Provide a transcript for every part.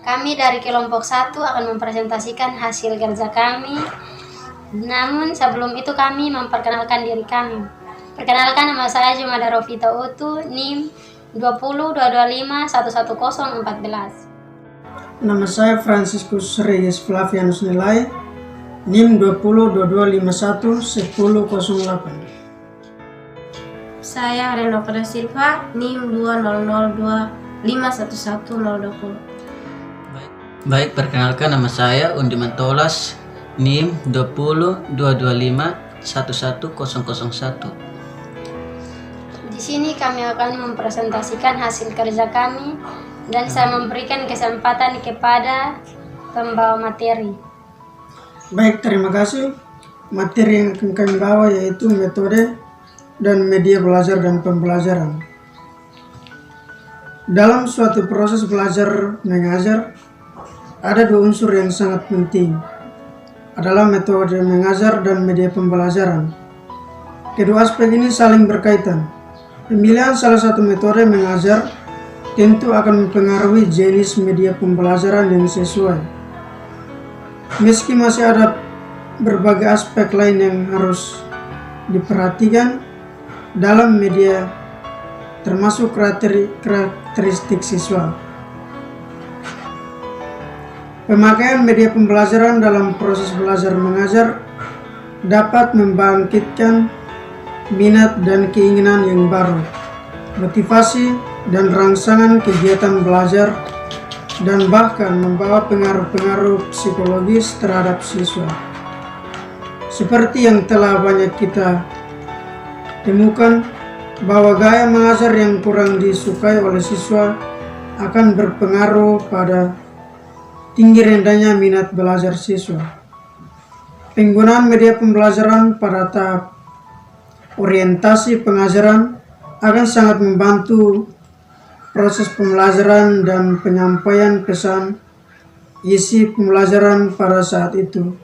Kami dari kelompok 1 akan mempresentasikan hasil kerja kami. Namun sebelum itu kami memperkenalkan diri kami. Perkenalkan, nama saya Jumada Rofita Utu, NIM 2022511014. Nama saya Franciscus Reyes Flavianus Nilai, NIM 2022511008. Saya Reno Pada Silva, NIM 2002511020. Baik, perkenalkan, nama saya Undi Mantolas, NIM 2022511001. Di sini kami akan mempresentasikan hasil kerja kami dan saya memberikan kesempatan kepada pembawa materi. Baik, terima kasih. Materi yang akan kami bawa yaitu metode dan media belajar dan pembelajaran. Dalam suatu proses belajar mengajar, ada dua unsur yang sangat penting, adalah metode mengajar dan media pembelajaran. Kedua aspek ini saling berkaitan. Pemilihan salah satu metode mengajar tentu akan mempengaruhi jenis media pembelajaran yang sesuai. Meski masih ada berbagai aspek lain yang harus diperhatikan dalam media, termasuk karakteristik siswa. Pemakaian media pembelajaran dalam proses belajar mengajar dapat membangkitkan minat dan keinginan yang baru, motivasi dan rangsangan kegiatan belajar, dan bahkan membawa pengaruh-pengaruh psikologis terhadap siswa. Seperti yang telah banyak kita temukan, bahwa gaya mengajar yang kurang disukai oleh siswa akan berpengaruh pada tinggi rendahnya minat belajar siswa. Penggunaan media pembelajaran pada tahap orientasi pengajaran akan sangat membantu proses pembelajaran dan penyampaian pesan isi pembelajaran pada saat itu,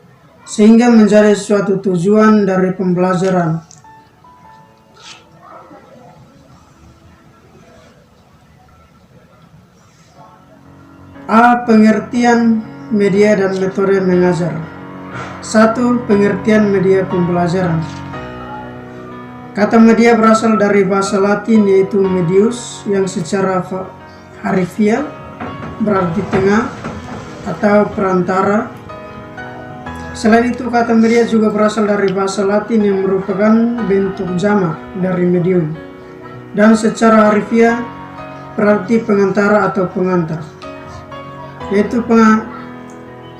sehingga menjadi suatu tujuan dari pembelajaran. A. Pengertian media dan metode mengajar. 1. Pengertian media pembelajaran. Kata media berasal dari bahasa Latin yaitu medius, yang secara harfiah berarti tengah atau perantara. Selain itu, kata media juga berasal dari bahasa Latin yang merupakan bentuk jamak dari medium, dan secara harfiah berarti pengantara atau pengantar, yaitu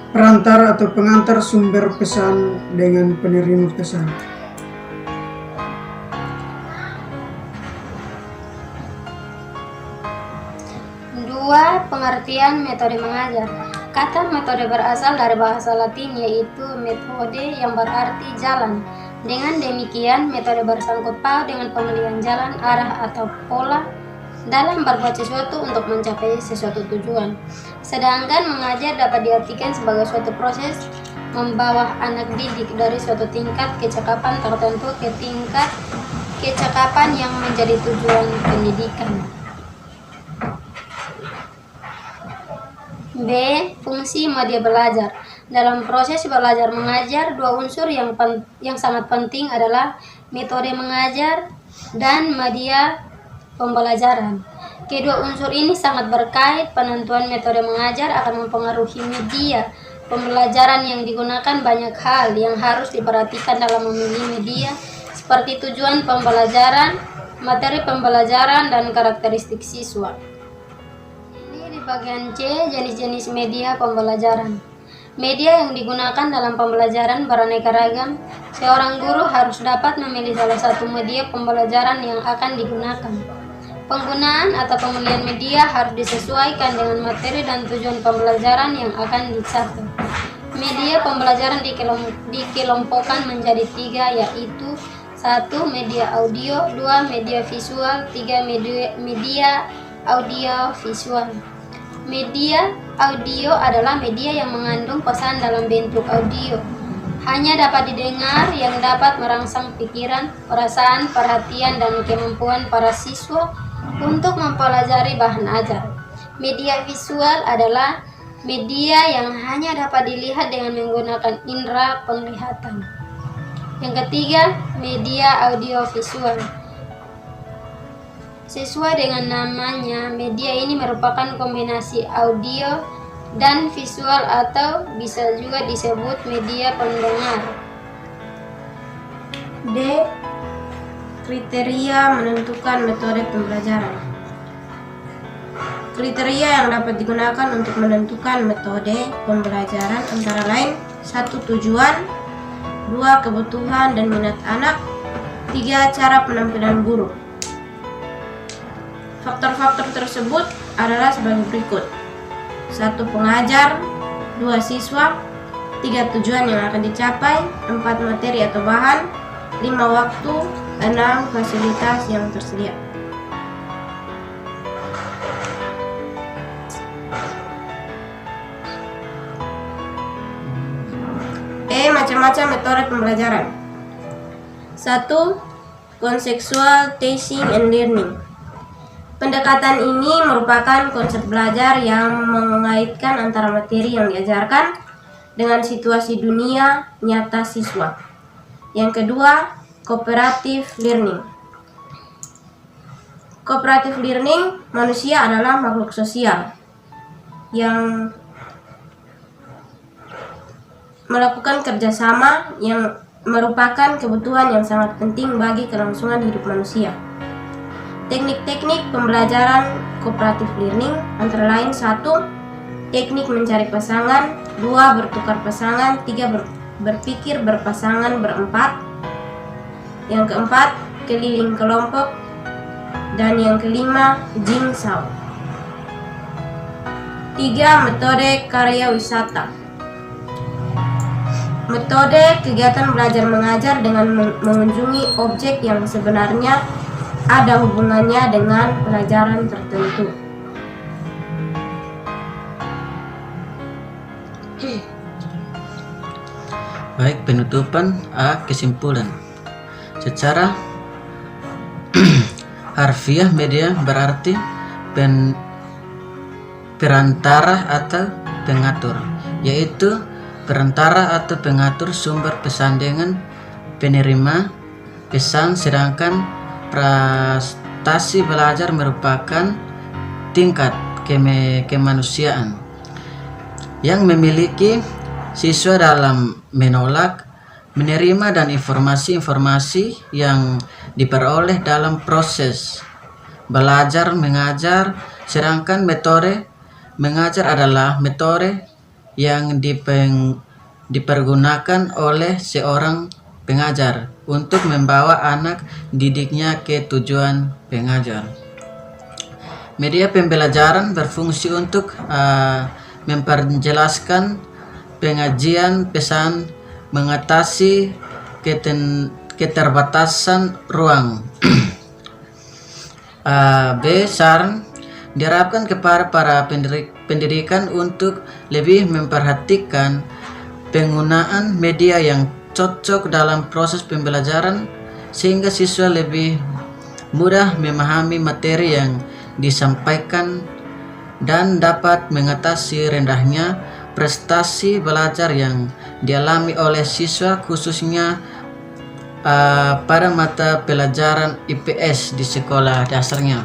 perantara atau pengantar sumber pesan dengan penerima pesan. Dua, pengertian metode mengajar. Kata metode berasal dari bahasa Latin yaitu metode, yang berarti jalan. Dengan demikian, metode bersangkut paut dengan pemilihan jalan, arah, atau pola dalam berbuat sesuatu untuk mencapai sesuatu tujuan. Sedangkan mengajar dapat diartikan sebagai suatu proses membawa anak didik dari suatu tingkat kecakapan tertentu ke tingkat kecakapan yang menjadi tujuan pendidikan. B. Fungsi media belajar. Dalam proses belajar mengajar, dua unsur yang sangat penting adalah metode mengajar dan media pembelajaran. Kedua unsur ini sangat berkait. Penentuan metode mengajar akan mempengaruhi media pembelajaran yang digunakan. Banyak hal yang harus diperhatikan dalam memilih media, seperti tujuan pembelajaran, materi pembelajaran, dan karakteristik siswa. Ini di bagian C, jenis-jenis media pembelajaran. Media yang digunakan dalam pembelajaran beraneka ragam. Seorang guru harus dapat memilih salah satu media pembelajaran yang akan digunakan. Penggunaan atau pemilihan media harus disesuaikan dengan materi dan tujuan pembelajaran yang akan dicapai. Media pembelajaran dikelompokkan menjadi 3, yaitu 1. Media audio, 2. Media visual, 3. Media audio visual. Media audio adalah media yang mengandung pesan dalam bentuk audio. Hanya dapat didengar, yang dapat merangsang pikiran, perasaan, perhatian, dan kemampuan para siswa untuk mempelajari bahan ajar. Media visual adalah media yang hanya dapat dilihat dengan menggunakan indera penglihatan. Yang ketiga, media audiovisual. Sesuai dengan namanya, media ini merupakan kombinasi audio dan visual atau bisa juga disebut media pendengar. D. Kriteria menentukan metode pembelajaran. Kriteria yang dapat digunakan untuk menentukan metode pembelajaran antara lain 1. Tujuan, 2. Kebutuhan dan minat anak, 3. Cara penampilan guru. Faktor-faktor tersebut adalah sebagai berikut: 1. Pengajar, 2. Siswa, 3. Tujuan yang akan dicapai, 4. Materi atau bahan, 5. Waktu, 6. Fasilitas yang tersedia. Macam-macam metode pembelajaran. 1. Conceptual teaching and learning. Pendekatan ini merupakan konsep belajar yang mengaitkan antara materi yang diajarkan dengan situasi dunia nyata siswa. Yang kedua, cooperative learning. Cooperative learning, manusia adalah makhluk sosial yang melakukan kerjasama yang merupakan kebutuhan yang sangat penting bagi kelangsungan hidup manusia. Teknik-teknik pembelajaran cooperative learning antara lain 1. Teknik mencari pasangan, 2. Bertukar pasangan, 3. Berpikir berpasangan berempat, yang keempat keliling kelompok, dan yang kelima jigsaw. 3. Metode karya wisata. Metode kegiatan belajar mengajar dengan mengunjungi objek yang sebenarnya ada hubungannya dengan pelajaran tertentu. Baik, penutupan. A. Kesimpulan. Secara harfiah, media berarti perantara atau pengatur, yaitu perantara atau pengatur sumber pesan dengan penerima pesan, sedangkan prestasi belajar merupakan tingkat kemanusiaan yang memiliki siswa dalam menolak, menerima, dan informasi-informasi yang diperoleh dalam proses belajar mengajar, sedangkan metode mengajar adalah metode yang dipergunakan oleh seorang pengajar untuk membawa anak didiknya ke tujuan pengajar. Media pembelajaran berfungsi untuk memperjelaskan penyajian pesan, mengatasi keterbatasan ruang. B. Saran diharapkan kepada para pendidikan untuk lebih memperhatikan penggunaan media yang cocok dalam proses pembelajaran sehingga siswa lebih mudah memahami materi yang disampaikan dan dapat mengatasi rendahnya prestasi belajar yang dialami oleh siswa, khususnya pada mata pelajaran IPS di sekolah dasarnya.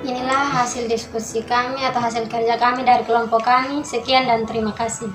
Inilah hasil diskusi kami atau hasil kerja kami dari kelompok kami. Sekian dan terima kasih.